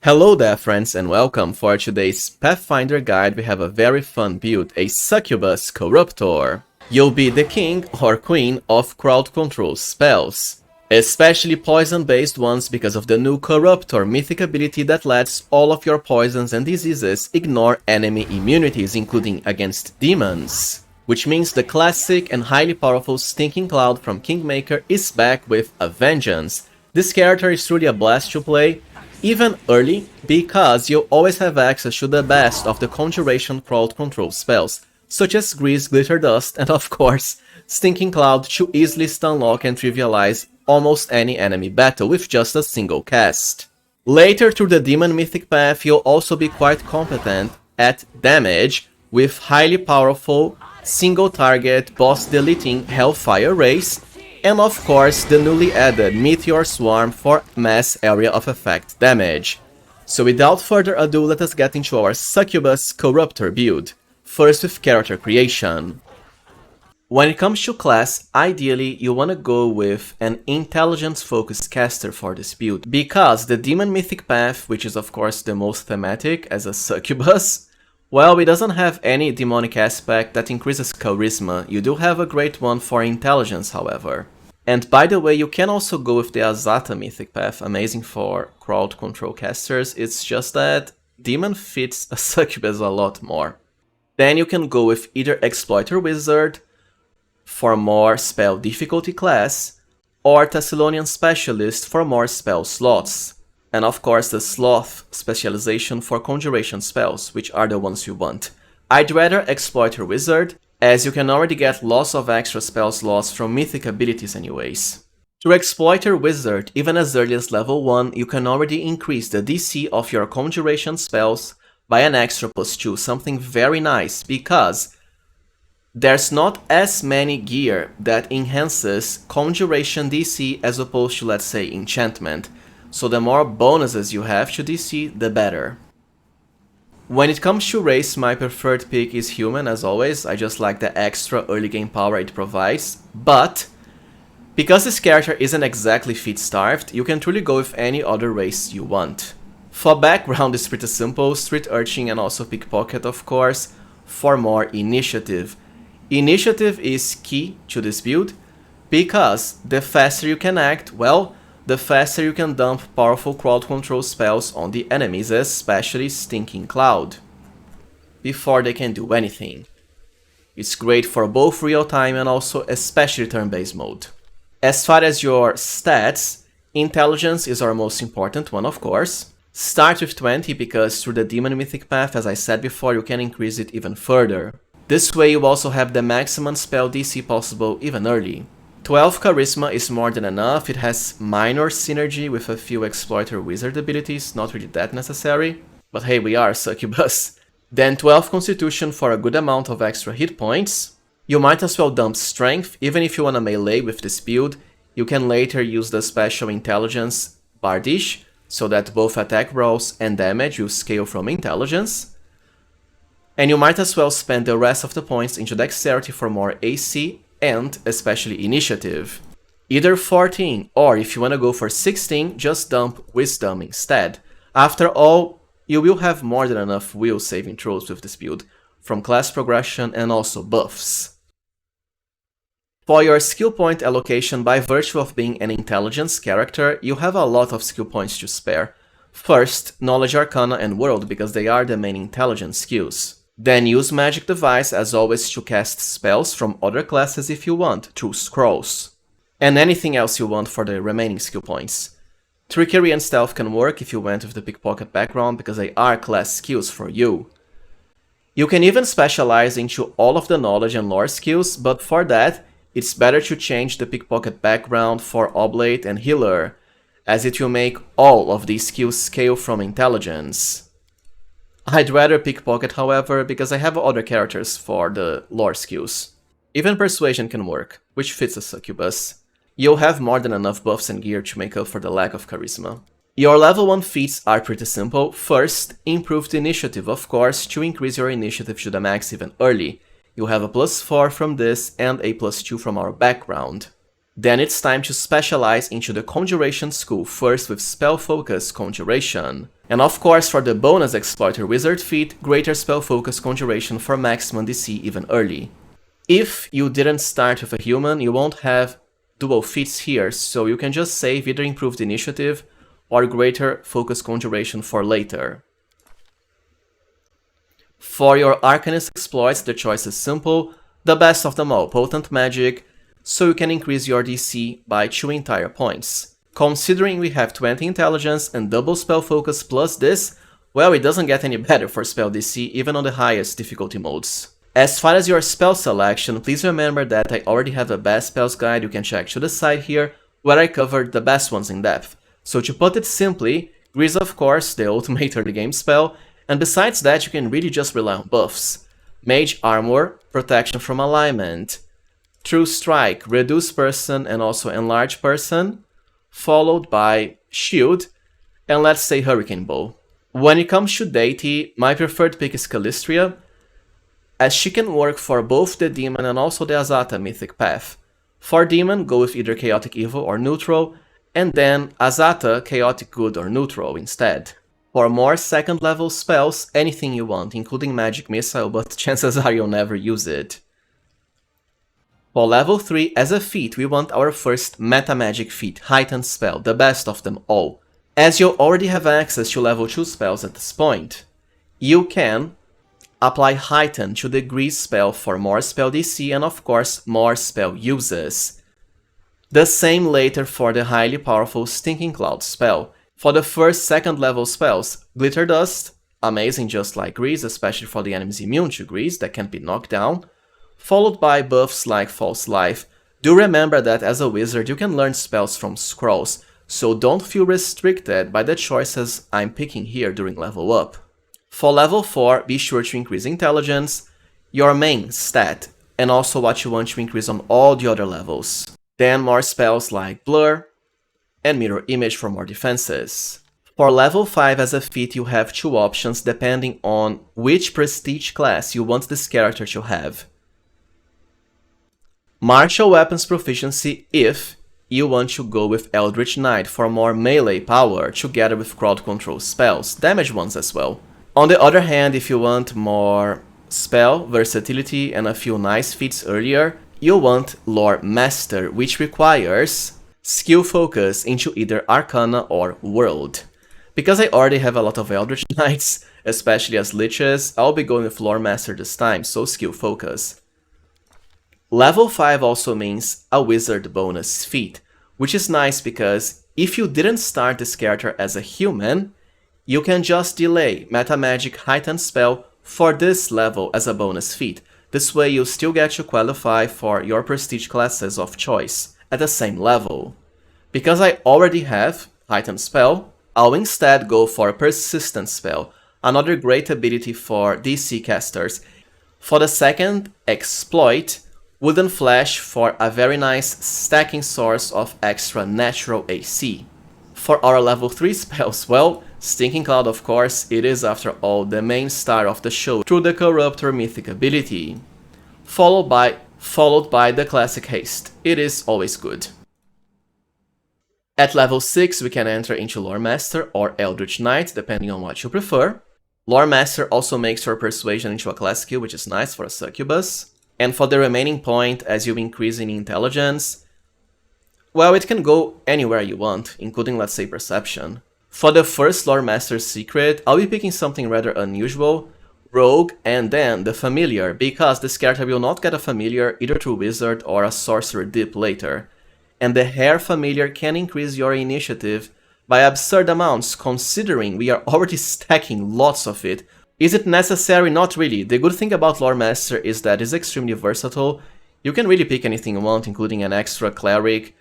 Hello there friends and welcome. For today's Pathfinder guide we have a very fun build, a Succubus Corruptor. You'll be the king or queen of crowd control spells, especially poison based ones because of the new Corruptor mythic ability that lets all of your poisons and diseases ignore enemy immunities, including against demons. Which means the classic and highly powerful Stinking Cloud from Kingmaker is back with a vengeance. This character is truly a blast to play, even early, because you always have access to the best of the Conjuration crowd control spells, such as Grease, Glitter Dust, and of course, Stinking Cloud to easily stunlock and trivialize almost any enemy battle with just a single cast. Later through the Demon Mythic path, you'll also be quite competent at damage with highly powerful single target boss deleting HELLFIRE Rays, and of course the newly added Meteor Swarm for mass area of effect damage. So without further ado, let us get into our Succubus Corruptor build, first with character creation. When it comes to class, ideally you wanna go with an intelligence focused caster for this build, because the Demon Mythic path, which is of course the most thematic as a succubus, well, it doesn't have any demonic aspect that increases charisma. You do have a great one for intelligence, however. And by the way, you can also go with the AZATA mythic path, amazing for crowd control casters. It's just that demon fits a succubus a lot more. Then you can go with either Exploiter Wizard for more spell difficulty class, or Thessalonian Specialist for more spell slots. And of course the Sloth specialization for conjuration spells, which are the ones you want. I'd rather Exploiter Wizard, as you can already get lots of extra spell slots from mythic abilities anyways. Through Exploiter Wizard, even as early as level 1, you can already increase the DC of your conjuration spells by an extra +2, something very nice, because there's not as many gear that enhances conjuration DC as opposed to, let's say, enchantment. So the more bonuses you have to DC, the better. When it comes to race, my preferred pick is human as always. I just like the extra early game power it provides. But because this character isn't exactly feat starved, you can truly go with any other race you want. For background it's pretty simple, street urchin and also pickpocket of course, for more initiative. Initiative is key to this build, because the faster you can act, well, the faster you can dump powerful crowd control spells on the enemies, especially Stinking Cloud, before they can do anything. It's great for both real-time and also especially turn-based mode. As far as your stats, intelligence is our most important one of course. Start with 20 because through the Demon Mythic path, as I said before, you can increase it even further. This way you also have the maximum spell DC possible even early. 12 Charisma is more than enough. It has minor synergy with a few Exploiter Wizard abilities, not really that necessary. But hey, we are Succubus. Then 12 Constitution for a good amount of extra hit points. You might as well dump Strength, even if you wanna melee with this build. You can later use the special Intelligence Bardish, so that both attack rolls and damage will scale from Intelligence. And you might as well spend the rest of the points into Dexterity for more AC and especially initiative. Either 14 or if you wanna go for 16, just dump Wisdom instead. After all, you will have more than enough will saving throws with this build, from class progression and also buffs. For your skill point allocation, by virtue of being an intelligence character, you have a lot of skill points to spare. First, Knowledge Arcana and World, because they are the main intelligence skills. Then use Magic Device as always to cast spells from other classes if you want, through Scrolls. And anything else you want for the remaining skill points. Trickery and Stealth can work if you went with the Pickpocket background, because they are class skills for you. You can even specialize into all of the Knowledge and Lore skills, but for that, it's better to change the Pickpocket background for Oblate and Healer, as it will make all of these skills scale from Intelligence. I'd rather Pickpocket, however, because I have other characters for the lore skills. Even Persuasion can work, which fits a Succubus. You'll have more than enough buffs and gear to make up for the lack of charisma. Your level 1 feats are pretty simple. First, improved initiative, of course, to increase your initiative to the max even early. You'll have a +4 from this and a +2 from our background. Then it's time to specialize into the Conjuration School, first with Spell Focus Conjuration. And of course for the bonus Exploiter Wizard feat, Greater Spell Focus Conjuration for maximum DC even early. If you didn't start with a human, you won't have dual feats here, so you can just save either Improved Initiative or Greater Focus Conjuration for later. For your Arcanist exploits, the choice is simple, the best of them all, Potent Magic, so you can increase your DC by 2 entire points. Considering we have 20 Intelligence and double Spell Focus plus this, well, it doesn't get any better for Spell DC even on the highest difficulty modes. As far as your spell selection, please remember that I already have a best spells guide you can check to the side here, where I covered the best ones in depth. So to put it simply, Grease of course, the ultimate early game spell, and besides that you can really just rely on buffs. Mage Armor, Protection from Alignment, True Strike, Reduce Person and also Enlarge Person, followed by Shield, and let's say Hurricane Bow. When it comes to deity, my preferred pick is Calistria, as she can work for both the Demon and also the AZATA mythic path. For Demon, go with either Chaotic Evil or Neutral, and then AZATA, Chaotic Good or Neutral instead. For more second level spells, anything you want, including Magic Missile, but chances are you'll never use it. For level 3, as a feat, we want our first Meta Magic feat, Heightened Spell, the best of them all. As you already have access to level 2 spells at this point, you can apply Heighten to the Grease spell for more spell DC and of course more spell uses. The same later for the highly powerful Stinking Cloud spell. For the first second level spells, Glitter Dust, amazing just like Grease, especially for the enemies immune to Grease that can't be knocked down, followed by buffs like False Life. Do remember that as a wizard you can learn spells from scrolls, so don't feel restricted by the choices I'm picking here during level up. For level 4, be sure to increase Intelligence, your main stat, and also what you want to increase on all the other levels. Then more spells like Blur and Mirror Image for more defenses. For level 5 as a feat you have 2 options depending on which prestige class you want this character to have. Martial Weapons Proficiency if you want to go with Eldritch Knight for more melee power together with crowd control spells, damage ones as well. On the other hand, if you want more spell versatility and a few nice feats earlier, you want Lore Master, which requires skill focus into either Arcana or World. Because I already have a lot of Eldritch Knights, especially as Liches, I'll be going with Lore Master this time, so skill focus. Level 5 also means a Wizard bonus feat, which is nice because if you didn't start this character as a human, you can just delay Meta Magic Heightened Spell for this level as a bonus feat. This way you still get to qualify for your prestige classes of choice at the same level. Because I already have Heightened Spell, I'll instead go for Persistent Spell, another great ability for DC casters. For the second exploit, Wooden Flash for a very nice stacking source of extra natural AC. For our level 3 spells, well, Stinking Cloud of course, it is after all the main star of the show through the Corruptor mythic ability. Followed by the classic Haste, it is always good. At level 6 we can enter into Lore Master or Eldritch Knight, depending on what you prefer. Lore Master also makes your Persuasion into a class skill, which is nice for a Succubus. And for the remaining point, as you increase in Intelligence, well, it can go anywhere you want, including let's say Perception. For the first Lore Master secret, I'll be picking something rather unusual, Rogue, and then the Familiar, because this character will not get a Familiar either through Wizard or a Sorcerer dip later. And the Hair Familiar can increase your initiative by absurd amounts, considering we are already stacking lots of it. Is it necessary? Not really. The good thing about Lore Master is that it's extremely versatile. You can really pick anything you want, including an extra Cleric,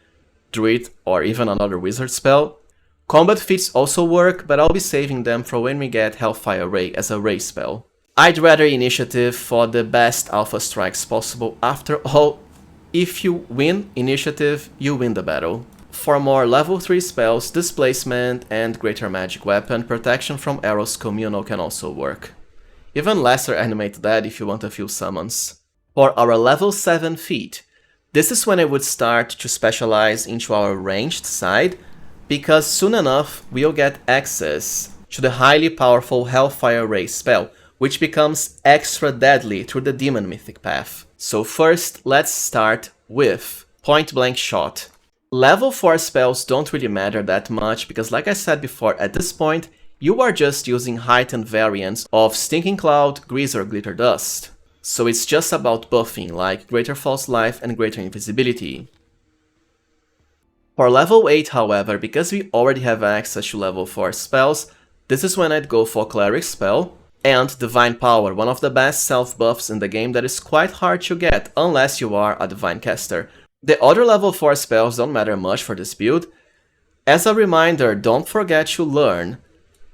Druid, or even another Wizard spell. Combat feats also work, but I'll be saving them for when we get Hellfire Ray as a Ray spell. I'd rather initiative for the best alpha strikes possible. After all, if you win initiative, you win the battle. For more level 3 spells, Displacement and Greater Magic Weapon, Protection from Arrows Communal can also work. Even lesser animate that if you want a few summons. For our level 7 feat, This is when I would start to specialize into our ranged side, because soon enough we'll get access to the highly powerful Hellfire Ray spell, which becomes extra deadly through the Demon Mythic path. So first, let's start with Point Blank Shot. Level 4 spells don't really matter that much, because like I said before, at this point, you are just using heightened variants of Stinking Cloud, Grease or Glitter Dust. So it's just about buffing, like Greater False Life and Greater Invisibility. For level 8, however, because we already have access to level 4 spells, this is when I'd go for Cleric Spell and Divine Power, one of the best self-buffs in the game that is quite hard to get, unless you are a Divine Caster. The other level 4 spells don't matter much for this build. As a reminder, don't forget to learn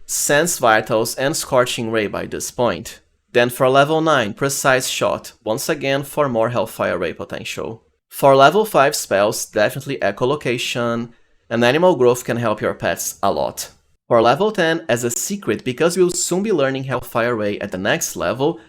Sense Vitals and Scorching Ray by this point. Then for level 9, Precise Shot, once again for more Hellfire Ray potential. For level 5 spells, definitely Echolocation, and Animal Growth can help your pets a lot. For level 10, as a secret, because we'll soon be learning Hellfire Ray at the next level,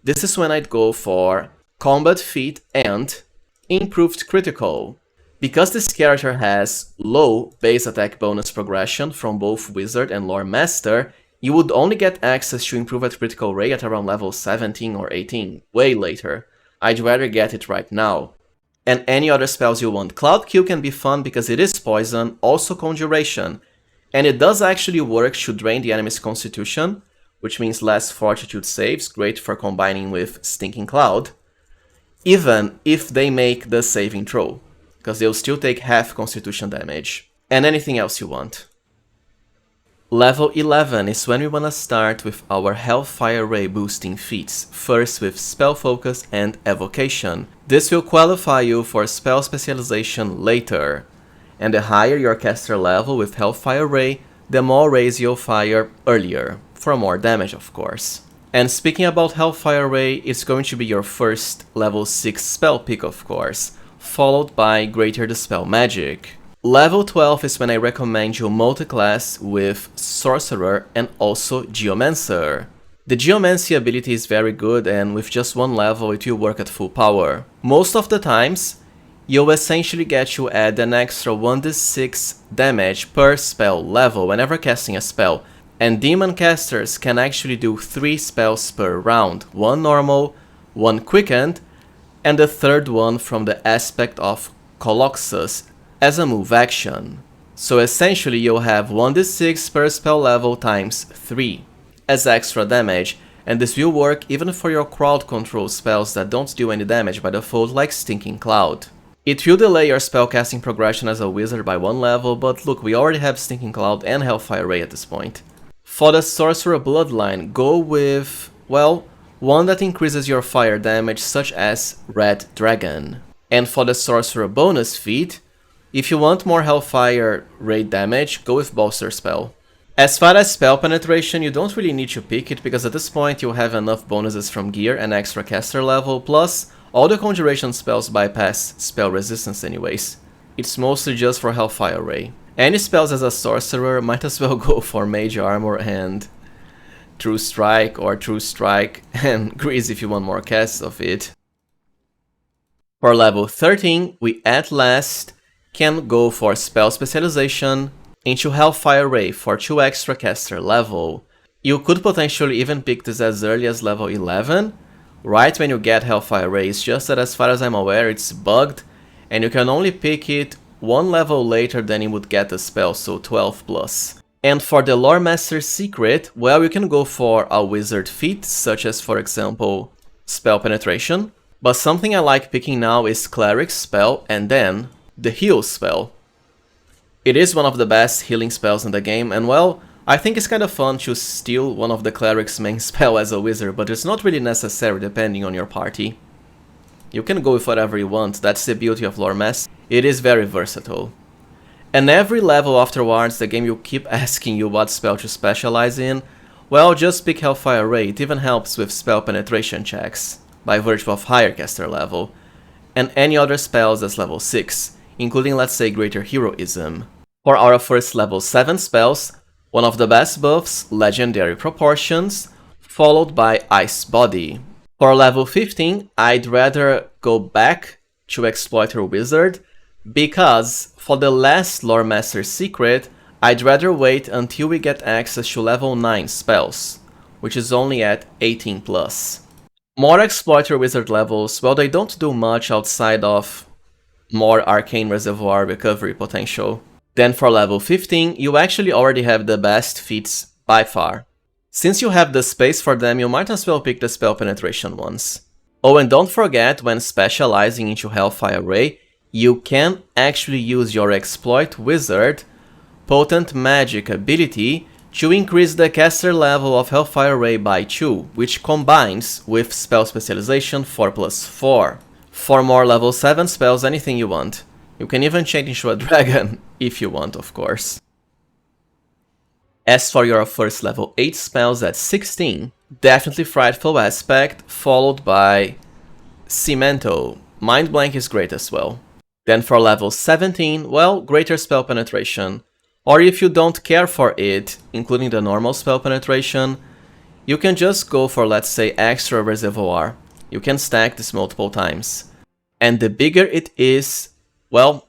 this is when I'd go for Combat Feat and Improved Critical. Because this character has low base attack bonus progression from both Wizard and Lore Master, you would only get access to Improved Critical Ray at around level 17 or 18, way later. I'd rather get it right now. And any other spells you want. Cloudkill can be fun because it is poison, also Conjuration, and it does actually work to drain the enemy's constitution, which means less fortitude saves, great for combining with Stinking Cloud, even if they make the saving throw, because they'll still take half constitution damage, and anything else you want. Level 11 is when we wanna start with our Hellfire Ray boosting feats, first with Spell Focus and Evocation. This will qualify you for spell specialization later, and the higher your caster level with Hellfire Ray, the more rays you'll fire earlier, for more damage of course. And speaking about Hellfire Ray, it's going to be your first level 6 spell pick of course, followed by Greater Dispel Magic. Level 12 is when I recommend you multi-class with Sorcerer and also Geomancer. The Geomancy ability is very good, and with just one level it will work at full power. Most of the times, you'll essentially get to add an extra 1d6 damage per spell level whenever casting a spell, and Demon casters can actually do 3 spells per round, 1 normal, 1 quickened, and the third one from the aspect of Colossus as a move action. So essentially you'll have 1d6 per spell level times 3 as extra damage, and this will work even for your crowd control spells that don't do any damage by default, like Stinking Cloud. It will delay your spellcasting progression as a wizard by 1 level, but look, we already have Stinking Cloud and Hellfire Ray at this point. For the Sorcerer Bloodline, go with, well, one that increases your fire damage, such as Red Dragon. And for the Sorcerer bonus feat, if you want more Hellfire Ray damage, go with Bolster Spell. As far as spell penetration, you don't really need to pick it, because at this point you'll have enough bonuses from gear and extra caster level, plus all the conjuration spells bypass spell resistance anyways. It's mostly just for Hellfire Ray. Any spells as a sorcerer might as well go for Mage Armor and True Strike, or True Strike and Grease if you want more casts of it. For level 13, we at last can go for spell specialization into Hellfire Ray for 2 extra caster level. You could potentially even pick this as early as level 11, right when you get Hellfire Ray. It's just that as far as I'm aware it's bugged, and you can only pick it 1 level later than you would get the spell, so 12 plus. And for the Lore Master secret, well, you can go for a wizard feat, such as for example Spell Penetration, but something I like picking now is Cleric Spell and then the Heal spell. It is one of the best healing spells in the game, and well, I think it's kind of fun to steal one of the Cleric's main spell as a wizard, but it's not really necessary depending on your party. You can go with whatever you want, that's the beauty of Lore Master. It is very versatile. And every level afterwards, the game will keep asking you what spell to specialize in. Well, just pick Hellfire Ray, it even helps with spell penetration checks, by virtue of higher caster level, and any other spells as level 6, including let's say Greater Heroism. For our first level 7 spells, one of the best buffs, Legendary Proportions, followed by Ice Body. For level 15, I'd rather go back to Exploiter Wizard, because for the last Lore Master secret, I'd rather wait until we get access to level 9 spells, which is only at 18+. More Exploiter Wizard levels, well, they don't do much outside of more Arcane Reservoir recovery potential. Then for level 15, you actually already have the best feats by far. Since you have the space for them, you might as well pick the spell penetration ones. Oh, and don't forget, when specializing into HELLFIRE RAY, you can actually use your Exploit Wizard Potent Magic ability to increase the caster level of HELLFIRE RAY by 2, which combines with Spell Specialization 4+4. For more level 7 spells, anything you want. You can even change into a dragon, if you want, of course. As for your first level 8 spells at 16, definitely Frightful Aspect, followed by Cemento. Mind Blank is great as well. Then for level 17, well, Greater Spell Penetration. Or if you don't care for it, including the normal spell penetration, you can just go for, let's say, Extra Reservoir. You can stack this multiple times. And the bigger it is, well,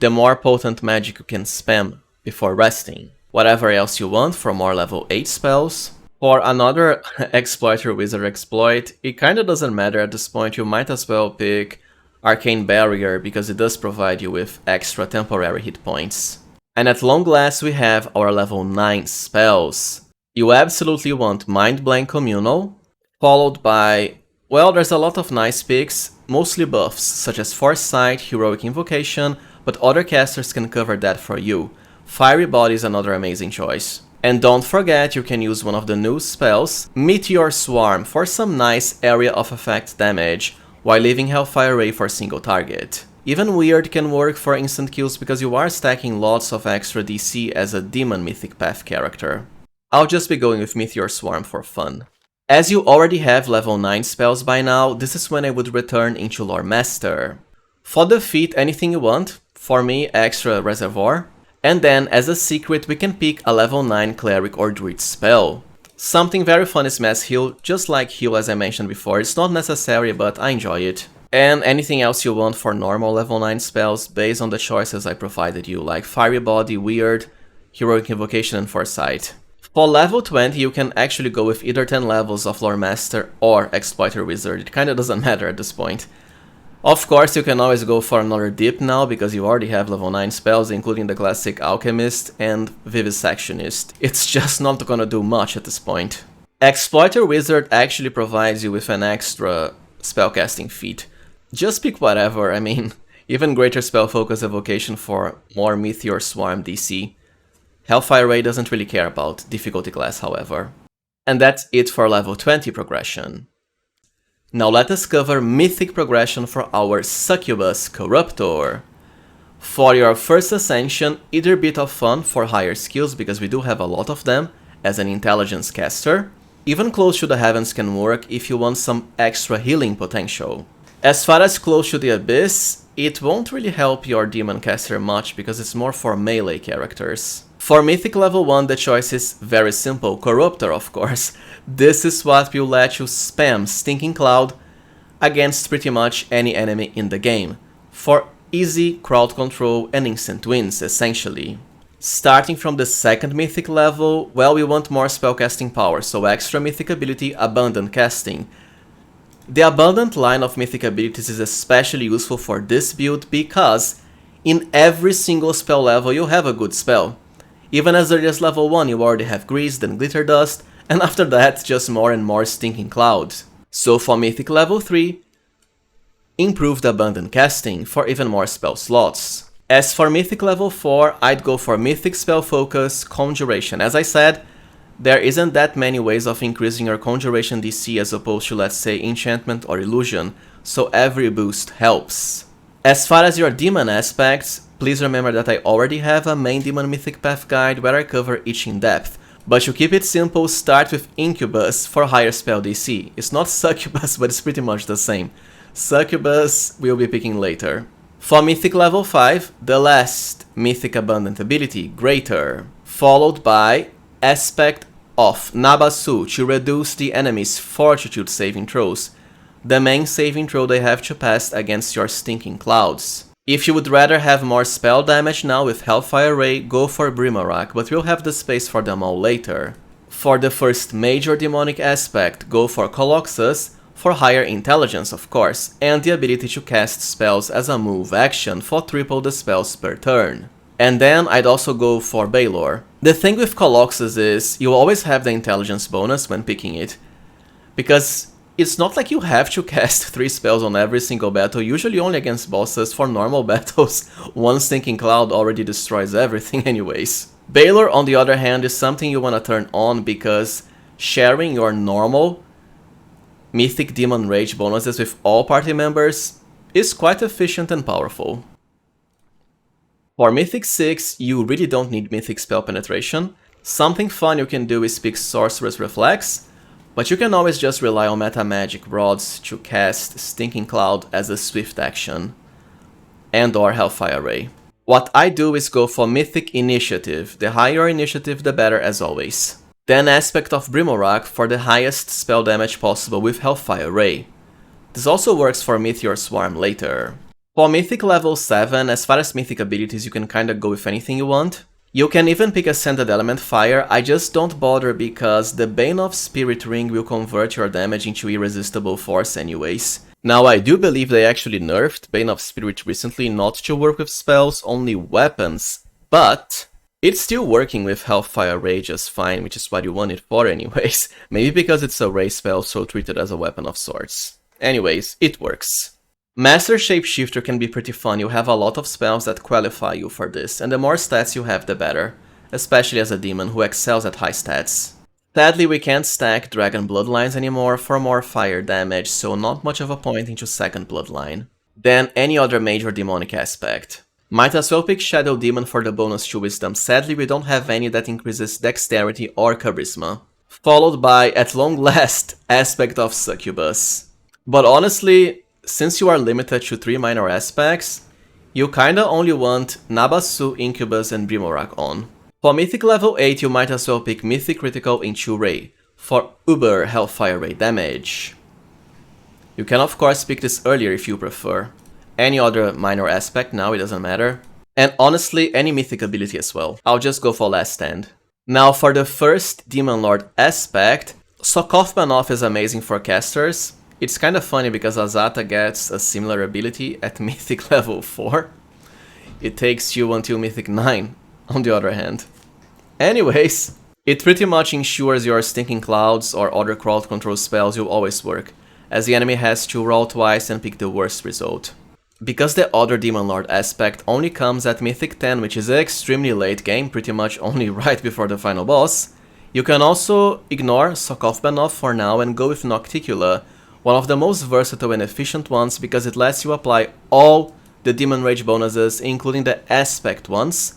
the more potent magic you can spam before resting. Whatever else you want for more level 8 spells. For another Exploiter Wizard exploit, it kinda doesn't matter at this point, you might as well pick Arcane Barrier because it does provide you with extra temporary hit points. And at long last we have our level 9 spells. You absolutely want Mind Blank Communal, followed by, well, there's a lot of nice picks, mostly buffs, such as Foresight, Heroic Invocation, but other casters can cover that for you. Fiery Body is another amazing choice. And don't forget, you can use one of the new spells, Meteor Swarm, for some nice area of effect damage, while leaving HELLFIRE RAY for single target. Even Weird can work for instant kills because you are stacking lots of extra DC as a Demon Mythic Path character. I'll just be going with Meteor Swarm for fun. As you already have level 9 spells by now, this is when I would return into Lore Master. For the feat, anything you want. For me, Extra Reservoir. And then, as a secret, we can pick a level 9 Cleric or Druid spell. Something very fun is Mass Heal, just like Heal as I mentioned before. It's not necessary, but I enjoy it. And anything else you want for normal level 9 spells, based on the choices I provided you, like Fiery Body, Weird, Heroic Invocation, and Foresight. For level 20, you can actually go with either 10 levels of Lore Master or Exploiter Wizard, it kinda doesn't matter at this point. Of course, you can always go for another dip now, because you already have level 9 spells, including the classic Alchemist and Vivisectionist. It's just not gonna do much at this point. Exploiter Wizard actually provides you with an extra spellcasting feat. Just pick whatever, I mean, even Greater Spell Focus Evocation for more Meteor Swarm DC. HELLFIRE RAY doesn't really care about difficulty class, however. And that's it for level 20 progression. Now let us cover Mythic Progression for our Succubus Corruptor. For your first ascension, either Bit of Fun for higher skills, because we do have a lot of them, as an intelligence caster. Even Close to the Heavens can work if you want some extra healing potential. As far as Close to the Abyss, it won't really help your demon caster much because it's more for melee characters. For Mythic level 1, the choice is very simple, Corruptor of course. This is what will let you spam Stinking Cloud against pretty much any enemy in the game, for easy crowd control and instant wins essentially. Starting from the 2nd Mythic level, well, we want more spellcasting power, so extra Mythic ability, Abundant Casting. The Abundant line of Mythic abilities is especially useful for this build because in every single spell level you have a good spell. Even as early as level 1 you already have Grease, then Glitter Dust, and after that just more and more Stinking Cloud. So for Mythic level 3, improved Abundant Casting for even more spell slots. As for Mythic level 4, I'd go for Mythic Spell Focus, Conjuration. As I said, there isn't that many ways of increasing your Conjuration DC as opposed to, let's say, Enchantment or Illusion, so every boost helps. As far as your Demon aspects, please remember that I already have a main Demon Mythic Path guide where I cover each in depth. But to keep it simple, start with Incubus for higher spell DC. It's not Succubus, but it's pretty much the same. Succubus we'll be picking later. For Mythic level 5, the last Mythic Abundant ability, Greater, followed by Aspect of Nabasu to reduce the enemy's Fortitude saving throws. the main saving throw they have to pass against your stinking clouds. If you would rather have more spell damage now with Hellfire Ray, go for Brimarak, but we'll have the space for them all later. For the first major demonic aspect, go for Colossus, for higher intelligence of course, and the ability to cast spells as a move action for triple the spells per turn. And then I'd also go for Balor. The thing with Colossus is, you always have the intelligence bonus when picking it, because it's not like you have to cast 3 spells on every single battle, usually only against bosses. For normal battles, one stinking cloud already destroys everything anyways. Balor, on the other hand, is something you want to turn on because sharing your normal Mythic Demon Rage bonuses with all party members is quite efficient and powerful. For Mythic 6, you really don't need Mythic Spell Penetration. Something fun you can do is pick Sorcerer's Reflex, but you can always just rely on Meta Magic Rods to cast Stinking Cloud as a swift action, and or Hellfire Ray. What I do is go for Mythic Initiative. The higher initiative, the better as always. Then Aspect of Brimarak for the highest spell damage possible with Hellfire Ray. This also works for Meteor Swarm later. For Mythic level 7, as far as Mythic abilities, you can kinda go with anything you want. You can even pick Ascended Element Fire, I just don't bother because the Bane of Spirit Ring will convert your damage into Irresistible Force anyways. Now I do believe they actually nerfed Bane of Spirit recently not to work with spells, only weapons, but it's still working with Hellfire Ray just fine, which is what you want it for anyways. Maybe because it's a ray spell, so treat it as a weapon of sorts. Anyways, it works. Master Shapeshifter can be pretty fun. You have a lot of spells that qualify you for this, and the more stats you have the better, especially as a demon who excels at high stats. Sadly, we can't stack Dragon Bloodlines anymore for more fire damage, so not much of a point into second Bloodline. Then any other major demonic aspect. Might as well pick Shadow Demon for the bonus to Wisdom. Sadly, we don't have any that increases Dexterity or Charisma. Followed by, at long last, Aspect of Succubus. But honestly, since you are limited to 3 minor aspects, you kinda only want Nabasu, Incubus, and Brimarak on. For Mythic level 8, you might as well pick Mythic Critical into Ray, for Uber Hellfire Ray damage. You can of course pick this earlier if you prefer. Any other minor aspect now, it doesn't matter. And honestly, any Mythic ability as well. I'll just go for Last Stand. Now for the first Demon Lord aspect, Sokoth is amazing for casters. It's kind of funny because AZATA gets a similar ability at Mythic level 4. It takes you until Mythic 9, on the other hand. Anyways, it pretty much ensures your Stinking Clouds or other crowd control spells will always work, as the enemy has to roll twice and pick the worst result. Because the other Demon Lord aspect only comes at Mythic 10, which is extremely late game, pretty much only right before the final boss, you can also ignore Sokoth for now and go with Nocticula, one of the most versatile and efficient ones because it lets you apply all the Demon Rage bonuses, including the aspect ones,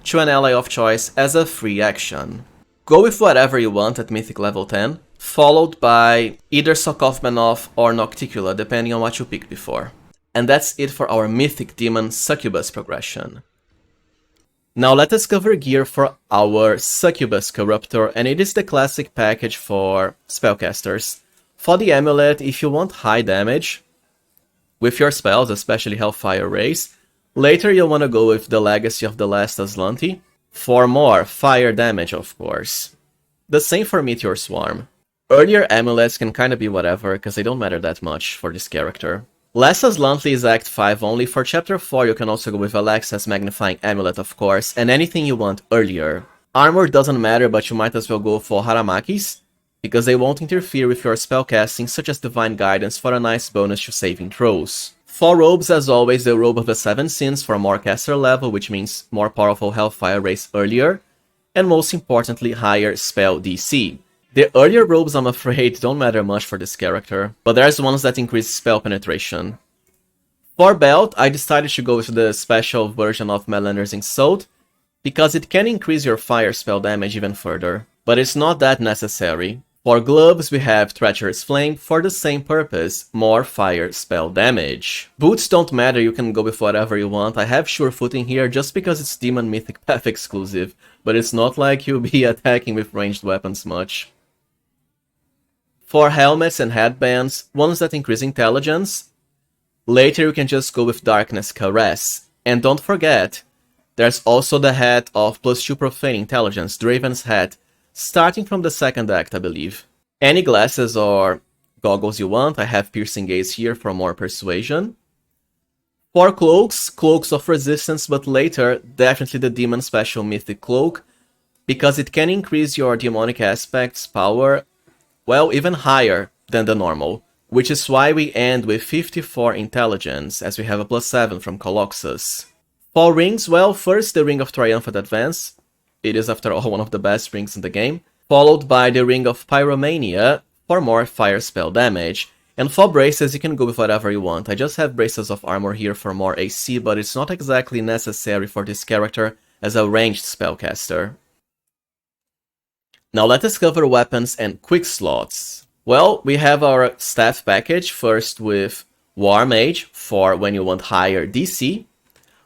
to an ally of choice as a free action. Go with whatever you want at Mythic level 10, followed by either Sokoth or Nocticula, depending on what you picked before. And that's it for our Mythic Demon Succubus progression. Now let us cover gear for our Succubus Corruptor, and it is the classic package for spellcasters. For the amulet, if you want high damage with your spells, especially Hellfire Rays, later you'll want to go with the Legacy of the Last Aslanti for more fire damage, of course. The same for Meteor Swarm. Earlier amulets can kinda be whatever, because they don't matter that much for this character. Last Aslanti is Act 5 only. For Chapter 4 you can also go with Alexa's Magnifying Amulet, of course, and anything you want earlier. Armor doesn't matter, but you might as well go for Haramaki's, because they won't interfere with your spellcasting, such as Divine Guidance for a nice bonus to saving throws. For robes, as always, the Robe of the Seven Sins for more caster level, which means more powerful Hellfire Rays earlier, and most importantly, higher spell DC. The earlier robes, I'm afraid, don't matter much for this character, but there's ones that increase spell penetration. For belt, I decided to go with the special version of Melander's Insult, because it can increase your fire spell damage even further, but it's not that necessary. For gloves, we have Treacherous Flame for the same purpose, more fire spell damage. Boots don't matter, you can go with whatever you want. I have Sure Footing here just because it's Demon Mythic Path exclusive, but it's not like you'll be attacking with ranged weapons much. For helmets and headbands, ones that increase intelligence. Later you can just go with Darkness Caress. And don't forget, there's also the hat of +2 Profane Intelligence, Draven's hat, starting from the second act, I believe. Any glasses or goggles you want, I have Piercing Gaze here for more persuasion. For cloaks, Cloaks of Resistance, but later, definitely the Demon Special Mythic Cloak, because it can increase your demonic aspect's power, well, even higher than the normal, which is why we end with 54 intelligence, as we have a +7 from Colossus. For rings, well, first the Ring of Triumphant Advance, it is after all one of the best rings in the game, followed by the Ring of Pyromania for more fire spell damage. And for braces, you can go with whatever you want. I just have braces of armor here for more AC, but it's not exactly necessary for this character as a ranged spellcaster. Now let us cover weapons and Quickslots. Well, we have our staff package, first with War Mage for when you want higher DC,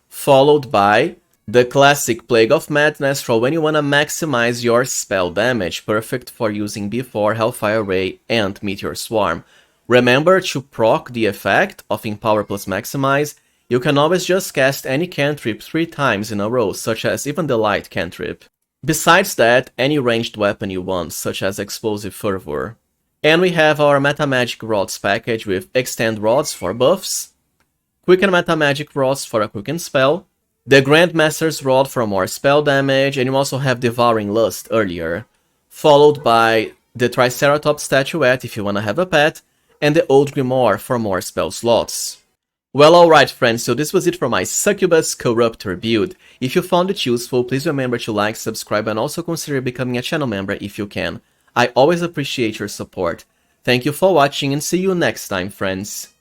followed by the classic Plague of Madness for when you want to maximize your spell damage, perfect for using before HELLFIRE RAY and Meteor Swarm. Remember to proc the effect of Empower plus Maximize. You can always just cast any cantrip 3 times in a row, such as even the Light cantrip. Besides that, any ranged weapon you want, such as Explosive Fervor. And we have our Metamagic Rods package with Extend Rods for buffs, Quicken Metamagic Rods for a Quicken spell, the Grandmaster's Rod for more spell damage, and you also have Devouring Lust earlier, followed by the Triceratops Statuette if you want to have a pet, and the Old Grimoire for more spell slots. Well, alright friends, so this was it for my Succubus Corruptor build. If you found it useful, please remember to like, subscribe, and also consider becoming a channel member if you can. I always appreciate your support. Thank you for watching and see you next time, friends.